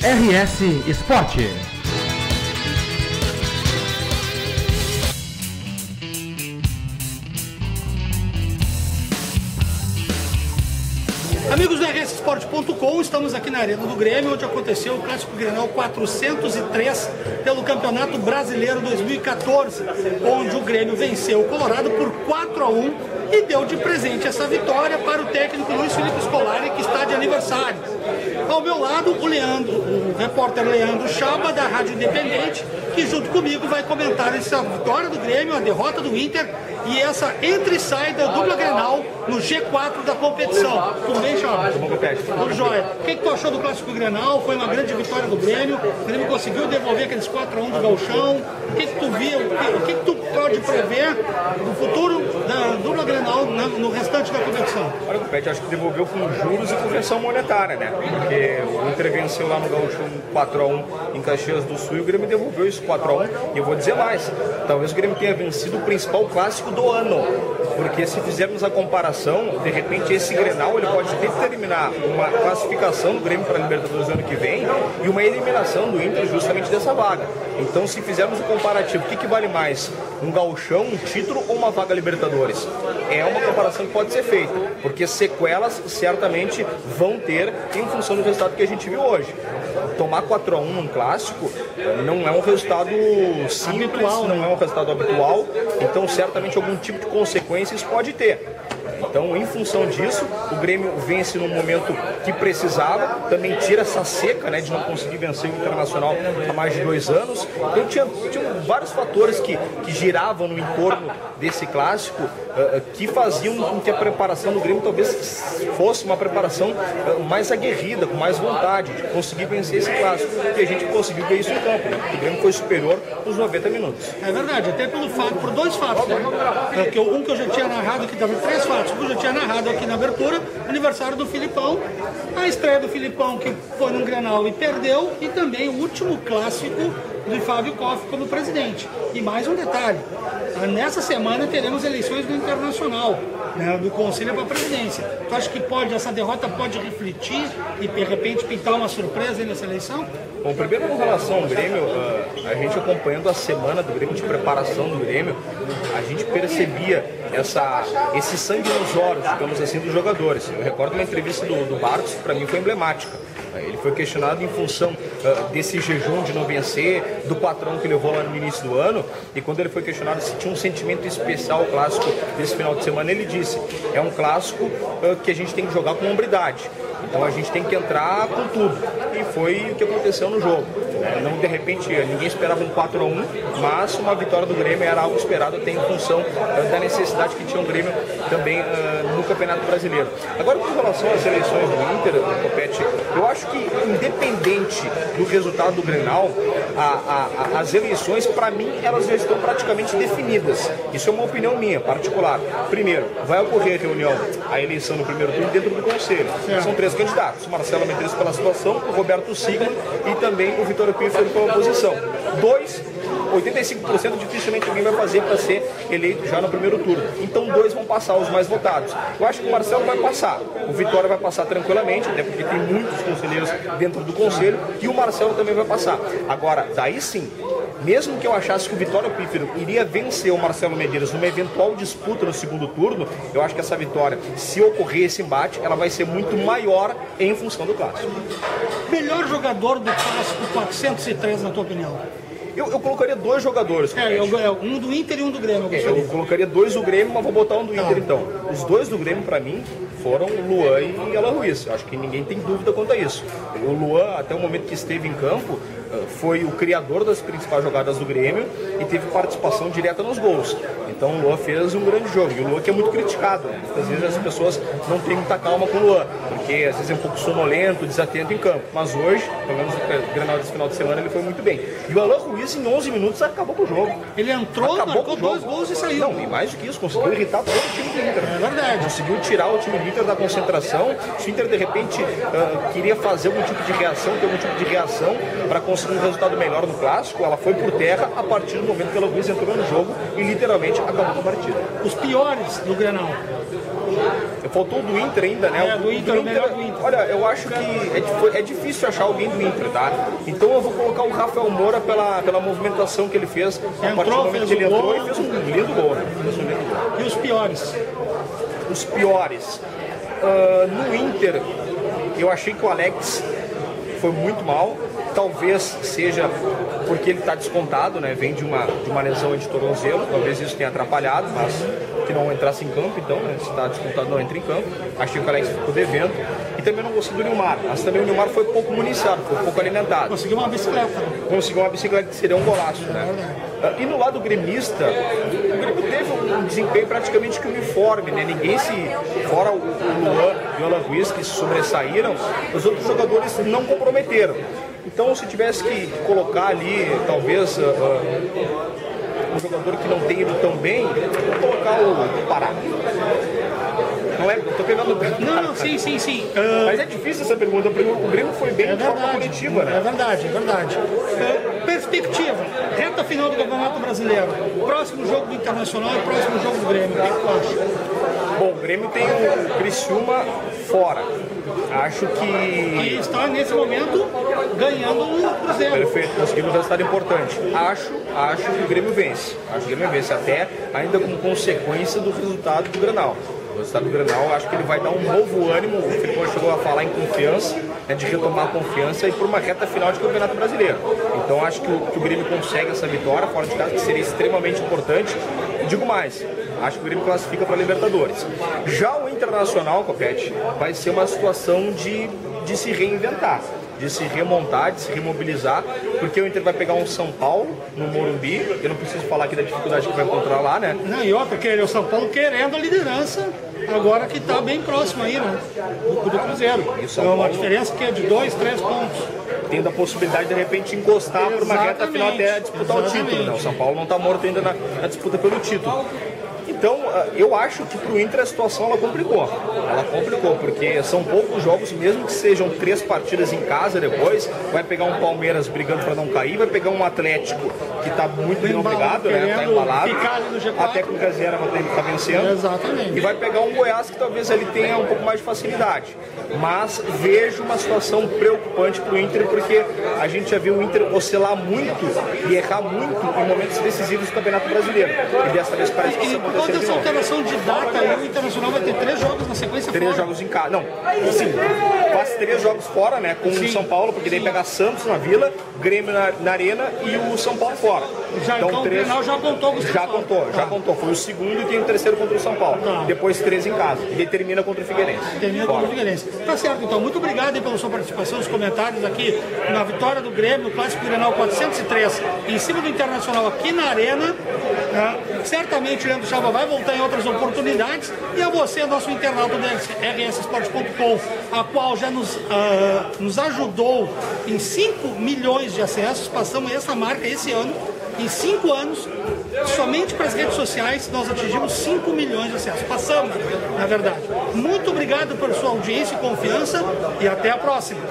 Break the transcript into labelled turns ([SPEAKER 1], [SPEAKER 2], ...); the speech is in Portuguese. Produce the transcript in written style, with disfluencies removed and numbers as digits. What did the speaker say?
[SPEAKER 1] RS Esporte.
[SPEAKER 2] Amigos do rsesporte.com, estamos aqui na Arena do Grêmio, onde aconteceu o Clássico Grenal 403 pelo Campeonato Brasileiro 2014, onde o Grêmio venceu o Colorado por 4-1 e deu de presente essa vitória para o técnico Luiz Felipe Scolari, que está de aniversário. Ao meu lado, o repórter Leandro Chaba, da Rádio Independente, que junto comigo vai comentar essa vitória do Grêmio, a derrota do Inter e essa entra e sai da dupla Grenal no G4 da competição. Tudo bem, Chaba? Tudo jóia. O que tu achou do Clássico Grenal? Foi uma grande vitória do Grêmio. O Grêmio conseguiu devolver aqueles 4-1 do Gauchão. O que tu viu? O que tu pode prever do futuro da dupla Grenal no restante da competição?
[SPEAKER 3] Olha, Copete, acho que devolveu com juros e correção monetária, né? Porque o Inter venceu lá no Gauchão 4-1 em Caxias do Sul e o Grêmio devolveu isso 4-1. E eu vou dizer mais, talvez o Grêmio tenha vencido o principal clássico do ano. Porque se fizermos a comparação, de repente esse Grenal ele pode determinar uma classificação do Grêmio para a Libertadores no ano que vem e uma eliminação do Inter justamente dessa vaga. Então, se fizermos o comparativo, o que vale mais? Um gauchão, um título ou uma vaga Libertadores? É uma comparação que pode ser feita, porque sequelas certamente vão ter em função do resultado que a gente viu hoje. Tomar 4-1 num clássico não é um resultado simples, habitual, não é um resultado habitual, então certamente algum tipo de consequência isso pode ter. Então, em função disso, o Grêmio vence no momento que precisava, também tira essa seca, né, de não conseguir vencer o Internacional há mais de 2 anos. Então, tinha vários fatores que giravam no entorno desse clássico, que faziam com que a preparação do Grêmio talvez fosse uma preparação mais aguerrida, com mais vontade de conseguir vencer esse clássico. E a gente conseguiu ver isso em campo, né? O Grêmio foi superior nos 90 minutos.
[SPEAKER 2] É verdade, até por 2 fatos, né? Um que eu já tinha narrado aqui também, 3 fatos. Eu já tinha narrado aqui na abertura, aniversário do Filipão, a estreia do Filipão que foi num Grenal e perdeu, e também o último clássico do Fábio Koff como presidente. E mais um detalhe, nessa semana teremos eleições do Internacional, né, do Conselho para a Presidência. Tu acha que essa derrota pode refletir e de repente pintar uma surpresa nessa eleição?
[SPEAKER 3] Bom, primeiro com relação ao Grêmio, a gente acompanhando a semana do Grêmio, de preparação do Grêmio, a gente percebia esse sangue nos olhos, digamos assim, dos jogadores. Eu recordo uma entrevista do Barcos, que para mim foi emblemática. Ele foi questionado em função desse jejum de não vencer, do patrão que levou lá no início do ano, e quando ele foi questionado se tinha um sentimento especial clássico desse final de semana, ele disse, é um clássico que a gente tem que jogar com hombridade. Então a gente tem que entrar com tudo. E foi o que aconteceu no jogo. Não, de repente, ninguém esperava um 4-1, mas uma vitória do Grêmio era algo esperado até em função da necessidade que tinha o Grêmio também no Campeonato Brasileiro. Agora, com relação às eleições do Inter, Copete, eu acho que, independente do resultado do Grenal, as eleições, para mim, elas já estão praticamente definidas. Isso é uma opinião minha, particular. Primeiro, vai ocorrer a eleição no primeiro turno dentro do Conselho. São 3 candidatos, Marcelo Medeiros pela situação, o Roberto Sigma e também o Vitório Pífero pela oposição. 85% dificilmente alguém vai fazer para ser eleito já no primeiro turno. Então 2 vão passar, os mais votados. Eu acho que o Marcelo vai passar, o Vitória vai passar tranquilamente, até porque tem muitos conselheiros dentro do conselho, e o Marcelo também vai passar. Agora, daí sim, mesmo que eu achasse que o Vitória Pífero iria vencer o Marcelo Medeiros numa eventual disputa no segundo turno, eu acho que essa vitória, se ocorrer esse embate, ela vai ser muito maior em função do clássico.
[SPEAKER 2] Melhor jogador do clássico 403, na tua opinião?
[SPEAKER 3] Eu colocaria 2 jogadores.
[SPEAKER 2] Um do Inter e um do Grêmio.
[SPEAKER 3] Eu colocaria 2 do Grêmio, mas vou botar um do Inter então. Os 2 do Grêmio, para mim, foram o Luan e Alan Ruiz. Eu acho que ninguém tem dúvida quanto a isso. O Luan, até o momento que esteve em campo, foi o criador das principais jogadas do Grêmio e teve participação direta nos gols. Então o Luan fez um grande jogo. E o Luan que é muito criticado. Às vezes as pessoas não têm muita calma com o Luan, porque às vezes é um pouco sonolento, desatento em campo. Mas hoje, pelo menos no Grenal desse final de semana, ele foi muito bem. E o Alan Ruiz, em 11 minutos, acabou com o jogo.
[SPEAKER 2] Ele entrou, marcou 2 gols e saiu.
[SPEAKER 3] Não, e mais do que isso, conseguiu irritar todo o time do Inter.
[SPEAKER 2] É verdade.
[SPEAKER 3] Conseguiu tirar o time do Inter da concentração. Se o Inter, de repente, queria fazer algum tipo de reação, ter algum tipo de reação para conseguir conseguiu um resultado melhor no clássico, ela foi por terra a partir do momento que o Ela Ruiz entrou no jogo e literalmente acabou com a partida.
[SPEAKER 2] Os piores do Grenal.
[SPEAKER 3] Faltou o do Inter ainda, né?
[SPEAKER 2] Do Inter, o melhor do Inter.
[SPEAKER 3] Olha, eu acho que é difícil achar alguém do Inter, tá? Então eu vou colocar o Rafael Moura pela movimentação que ele fez. A partir do momento que ele entrou e fez um lindo gol, né?
[SPEAKER 2] E os piores?
[SPEAKER 3] Os piores. No Inter, eu achei que o Alex foi muito mal. Talvez seja porque ele está descontado, né? Vem de uma lesão de tornozelo. Talvez isso tenha atrapalhado, mas que não entrasse em campo, então, né? Se está descontado, não entra em campo. Achei que o Alex ficou devendo. E também não gostei do Nilmar. Mas também o Nilmar foi pouco municiado, foi pouco alimentado.
[SPEAKER 2] Conseguiu uma bicicleta.
[SPEAKER 3] Conseguiu uma bicicleta que seria um golaço, né? E no lado gremista, o Grêmio teve um desempenho praticamente que uniforme, né? Ninguém fora o Luan e o Ela Ruiz, que se sobressaíram, os outros jogadores não comprometeram. Então, se tivesse que colocar ali, talvez, um jogador que não tenha ido tão bem, vou colocar o Pará. Não é? Eu tô pegando o pé.
[SPEAKER 2] Não, sim.
[SPEAKER 3] Mas é difícil essa pergunta, porque o Grêmio foi bem de forma coletiva, né?
[SPEAKER 2] É verdade. Perspectiva, reta final do Campeonato Brasileiro, próximo jogo do Internacional e próximo jogo do Grêmio, o que tu acha?
[SPEAKER 3] Bom, o Grêmio tem o Criciúma fora. Acho que...
[SPEAKER 2] E está, nesse momento, ganhando o Cruzeiro.
[SPEAKER 3] Perfeito, conseguindo um resultado importante. Acho que o Grêmio vence. Acho que o Grêmio vence, até ainda como consequência do resultado do Grenal. O resultado do Grenal, acho que ele vai dar um novo ânimo. O Filipão chegou a falar em confiança, né, de retomar a confiança e por uma reta final de Campeonato Brasileiro. Então acho que o Grêmio consegue essa vitória fora de casa, que seria extremamente importante. E digo mais, acho que o Grêmio classifica para a Libertadores. Já o Internacional, Copete, vai ser uma situação de se reinventar, de se remontar, de se remobilizar, porque o Inter vai pegar um São Paulo no Morumbi. Eu não preciso falar aqui da dificuldade que vai encontrar lá, né?
[SPEAKER 2] Não, e outra, o São Paulo querendo a liderança, agora que está bem próximo aí, né? Do Cruzeiro. É uma diferença que é de 2, 3 pontos.
[SPEAKER 3] Tendo a possibilidade de repente encostar por uma reta final até disputar o título, né? O São Paulo não está morto ainda na disputa pelo título. Então, eu acho que para o Inter a situação ela complicou, porque são poucos jogos, mesmo que sejam 3 partidas em casa depois, vai pegar um Palmeiras brigando para não cair, vai pegar um Atlético que está muito bem obrigado, né? Está embalado, a técnica zero vai estar vencendo.
[SPEAKER 2] Exatamente.
[SPEAKER 3] E vai pegar um Goiás que talvez ele tenha um pouco mais de facilidade. Mas vejo uma situação preocupante para o Inter, porque a gente já viu o Inter oscilar muito e errar muito em momentos decisivos do Campeonato Brasileiro. E dessa vez parece que isso aconteceu.
[SPEAKER 2] Essa alteração de data aí, o Internacional vai ter 3 jogos na sequência
[SPEAKER 3] 3 jogos em casa. Não, sim, faz 3 jogos fora, né? Com o São Paulo, porque daí pega Santos na Vila, Grêmio na Arena e o São Paulo fora.
[SPEAKER 2] Então o Grenal já contou com o
[SPEAKER 3] Já contou. Foi o segundo e tem o terceiro contra o São Paulo. Depois 3 em casa. E termina contra o Figueirense.
[SPEAKER 2] Tá certo, então. Muito obrigado aí pela sua participação, os comentários aqui na vitória do Grêmio, no Clássico Grenal 403, em cima do Internacional aqui na Arena. Certamente o Leandro Chava vai voltar em outras oportunidades. E a você, nosso internauta do rsesporte.com, a qual já nos ajudou em 5 milhões de acessos. Passamos essa marca esse ano. Em 5 anos, somente para as redes sociais, nós atingimos 5 milhões de acessos. Passamos, na verdade. Muito obrigado por sua audiência e confiança e até a próxima.